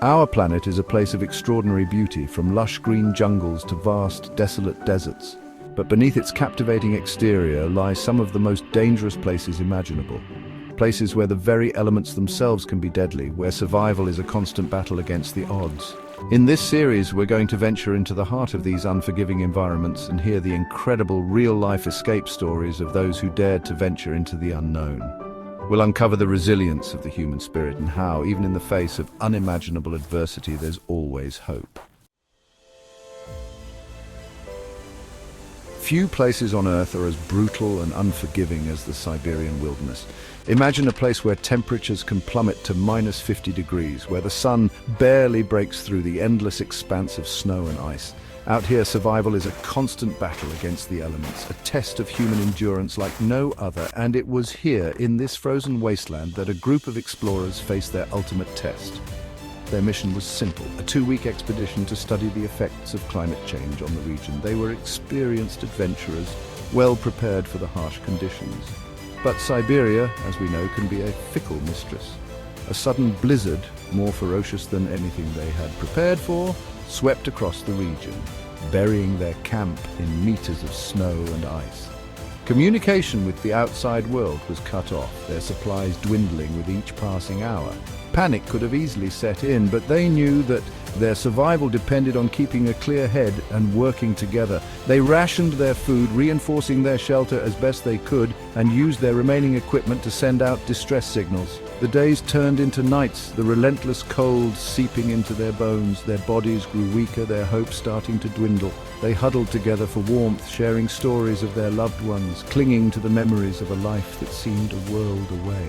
Our planet is a place of extraordinary beauty, from lush green jungles to vast, desolate deserts. But beneath its captivating exterior lie some of the most dangerous places imaginable. Places where the very elements themselves can be deadly, where survival is a constant battle against the odds. In this series, we're going to venture into the heart of these unforgiving environments and hear the incredible real-life escape stories of those who dared to venture into the unknown. We'll uncover the resilience of the human spirit and how, even in the face of unimaginable adversity, there's always hope. Few places on Earth are as brutal and unforgiving as the Siberian wilderness. Imagine a place where temperatures can plummet to -50 degrees, where the sun barely breaks through the endless expanse of snow and ice. Out here, survival is a constant battle against the elements, a test of human endurance like no other, and it was here, in this frozen wasteland, that a group of explorers faced their ultimate test. Their mission was simple, a 2-week expedition to study the effects of climate change on the region. They were experienced adventurers, well prepared for the harsh conditions. But Siberia, as we know, can be a fickle mistress. A sudden blizzard, more ferocious than anything they had prepared for, swept across the region, burying their camp in meters of snow and ice. Communication with the outside world was cut off, their supplies dwindling with each passing hour. Panic could have easily set in, but they knew that their survival depended on keeping a clear head and working together. They rationed their food, reinforcing their shelter as best they could, and used their remaining equipment to send out distress signals. The days turned into nights, the relentless cold seeping into their bones. Their bodies grew weaker, their hopes starting to dwindle. They huddled together for warmth, sharing stories of their loved ones, clinging to the memories of a life that seemed a world away.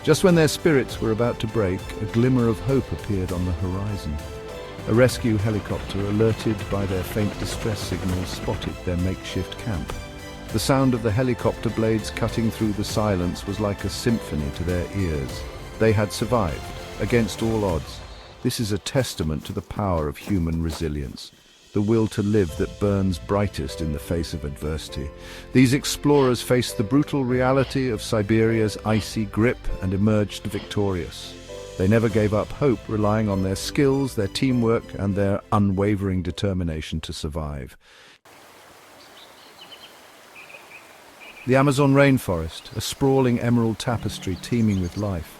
Just when their spirits were about to break, a glimmer of hope appeared on the horizon. A rescue helicopter, alerted by their faint distress signals, spotted their makeshift camp. The sound of the helicopter blades cutting through the silence was like a symphony to their ears. They had survived, against all odds. This is a testament to the power of human resilience, the will to live that burns brightest in the face of adversity. These explorers faced the brutal reality of Siberia's icy grip and emerged victorious. They never gave up hope, relying on their skills, their teamwork, and their unwavering determination to survive. The Amazon rainforest, a sprawling emerald tapestry teeming with life.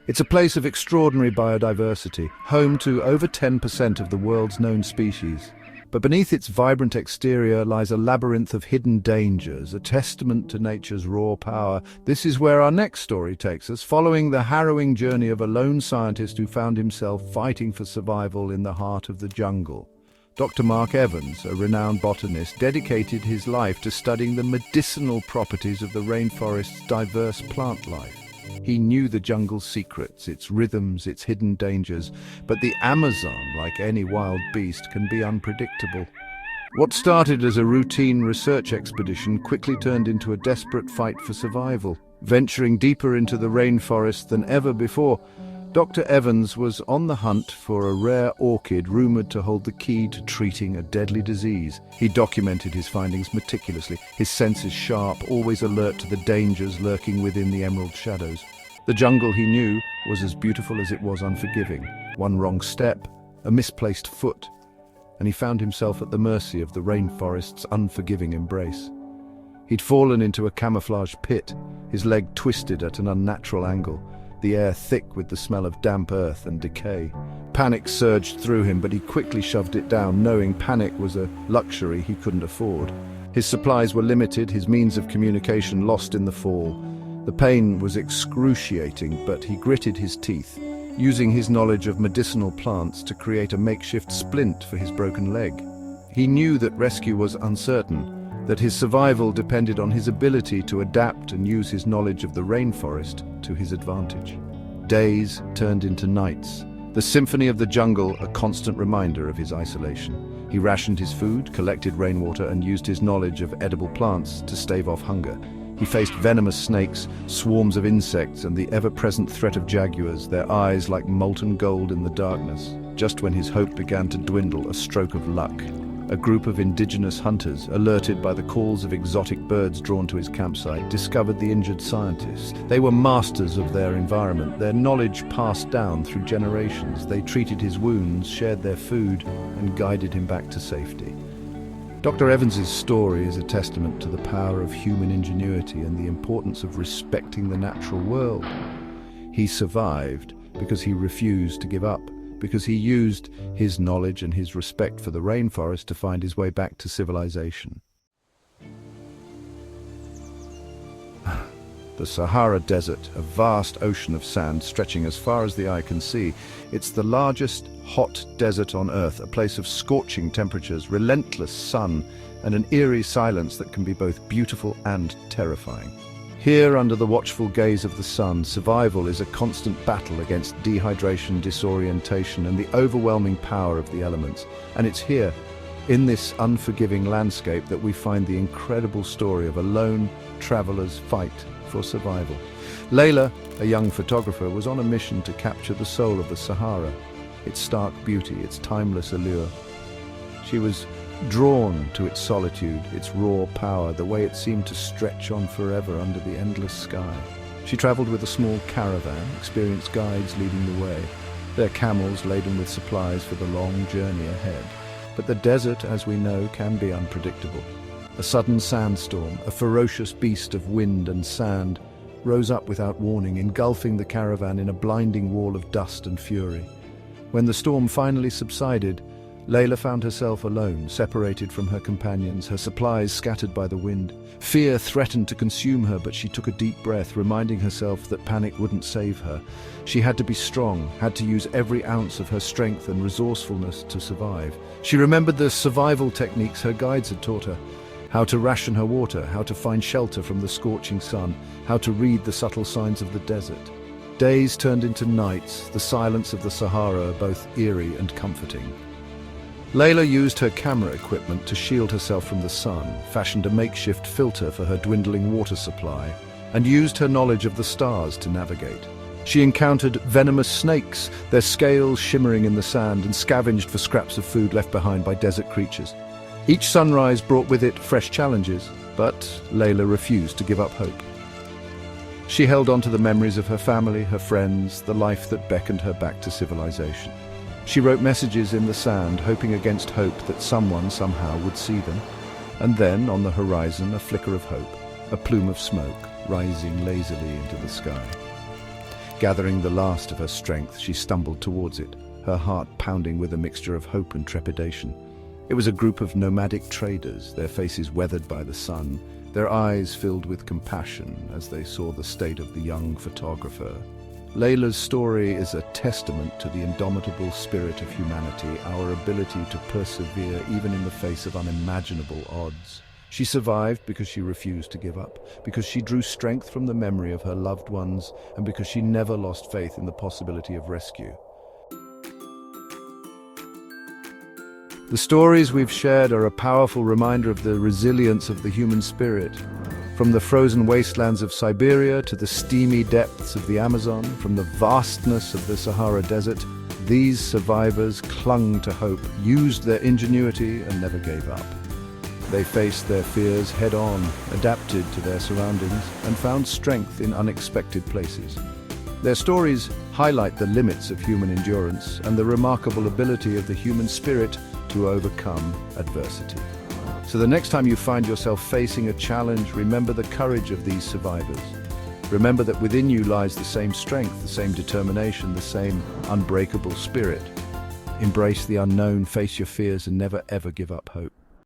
It's a place of extraordinary biodiversity, home to over 10% of the world's known species. But beneath its vibrant exterior lies a labyrinth of hidden dangers, a testament to nature's raw power. This is where our next story takes us, following the harrowing journey of a lone scientist who found himself fighting for survival in the heart of the jungle. Dr. Mark Evans, a renowned botanist, dedicated his life to studying the medicinal properties of the rainforest's diverse plant life. He knew the jungle's secrets, its rhythms, its hidden dangers, but the Amazon, like any wild beast, can be unpredictable. What started as a routine research expedition quickly turned into a desperate fight for survival. Venturing deeper into the rainforest than ever before, Dr. Evans was on the hunt for a rare orchid rumored to hold the key to treating a deadly disease. He documented his findings meticulously, his senses sharp, always alert to the dangers lurking within the emerald shadows. The jungle, he knew, was as beautiful as it was unforgiving. One wrong step, a misplaced foot, and he found himself at the mercy of the rainforest's unforgiving embrace. He'd fallen into a camouflage pit, his leg twisted at an unnatural angle, the air thick with the smell of damp earth and decay. Panic surged through him, but he quickly shoved it down, knowing panic was a luxury he couldn't afford. His supplies were limited, his means of communication lost in the fall. The pain was excruciating, but he gritted his teeth, using his knowledge of medicinal plants to create a makeshift splint for his broken leg. He knew that rescue was uncertain, that his survival depended on his ability to adapt and use his knowledge of the rainforest to his advantage. Days turned into nights, the symphony of the jungle a constant reminder of his isolation. He rationed his food, collected rainwater, and used his knowledge of edible plants to stave off hunger. He faced venomous snakes, swarms of insects, and the ever-present threat of jaguars, their eyes like molten gold in the darkness. Just when his hope began to dwindle, a stroke of luck. A group of indigenous hunters, alerted by the calls of exotic birds drawn to his campsite, discovered the injured scientist. They were masters of their environment, their knowledge passed down through generations. They treated his wounds, shared their food, and guided him back to safety. Dr. Evans's story is a testament to the power of human ingenuity and the importance of respecting the natural world. He survived because he refused to give up, because he used his knowledge and his respect for the rainforest to find his way back to civilization. The Sahara Desert, a vast ocean of sand stretching as far as the eye can see. It's the largest hot desert on Earth, a place of scorching temperatures, relentless sun, and an eerie silence that can be both beautiful and terrifying. Here, under the watchful gaze of the sun, survival is a constant battle against dehydration, disorientation, and the overwhelming power of the elements. And it's here, in this unforgiving landscape, that we find the incredible story of a lone traveler's fight for survival. Layla, a young photographer, was on a mission to capture the soul of the Sahara, its stark beauty, its timeless allure. She was drawn to its solitude, its raw power, the way it seemed to stretch on forever under the endless sky. She traveled with a small caravan, experienced guides leading the way, their camels laden with supplies for the long journey ahead. But the desert, as we know, can be unpredictable. A sudden sandstorm, a ferocious beast of wind and sand, rose up without warning, engulfing the caravan in a blinding wall of dust and fury. When the storm finally subsided, Layla found herself alone, separated from her companions, her supplies scattered by the wind. Fear threatened to consume her, but she took a deep breath, reminding herself that panic wouldn't save her. She had to be strong, had to use every ounce of her strength and resourcefulness to survive. She remembered the survival techniques her guides had taught her: how to ration her water, how to find shelter from the scorching sun, how to read the subtle signs of the desert. Days turned into nights, the silence of the Sahara both eerie and comforting. Layla used her camera equipment to shield herself from the sun, fashioned a makeshift filter for her dwindling water supply, and used her knowledge of the stars to navigate. She encountered venomous snakes, their scales shimmering in the sand, and scavenged for scraps of food left behind by desert creatures. Each sunrise brought with it fresh challenges, but Layla refused to give up hope. She held on to the memories of her family, her friends, the life that beckoned her back to civilization. She wrote messages in the sand, hoping against hope that someone somehow would see them. And then, on the horizon, a flicker of hope, a plume of smoke, rising lazily into the sky. Gathering the last of her strength, she stumbled towards it, her heart pounding with a mixture of hope and trepidation. It was a group of nomadic traders, their faces weathered by the sun, their eyes filled with compassion as they saw the state of the young photographer. Layla's story is a testament to the indomitable spirit of humanity, our ability to persevere even in the face of unimaginable odds. She survived because she refused to give up, because she drew strength from the memory of her loved ones, and because she never lost faith in the possibility of rescue. The stories we've shared are a powerful reminder of the resilience of the human spirit. From the frozen wastelands of Siberia to the steamy depths of the Amazon, from the vastness of the Sahara Desert, these survivors clung to hope, used their ingenuity, and never gave up. They faced their fears head-on, adapted to their surroundings, and found strength in unexpected places. Their stories highlight the limits of human endurance and the remarkable ability of the human spirit to overcome adversity. So the next time you find yourself facing a challenge, remember the courage of these survivors. Remember that within you lies the same strength, the same determination, the same unbreakable spirit. Embrace the unknown, face your fears, and never ever give up hope.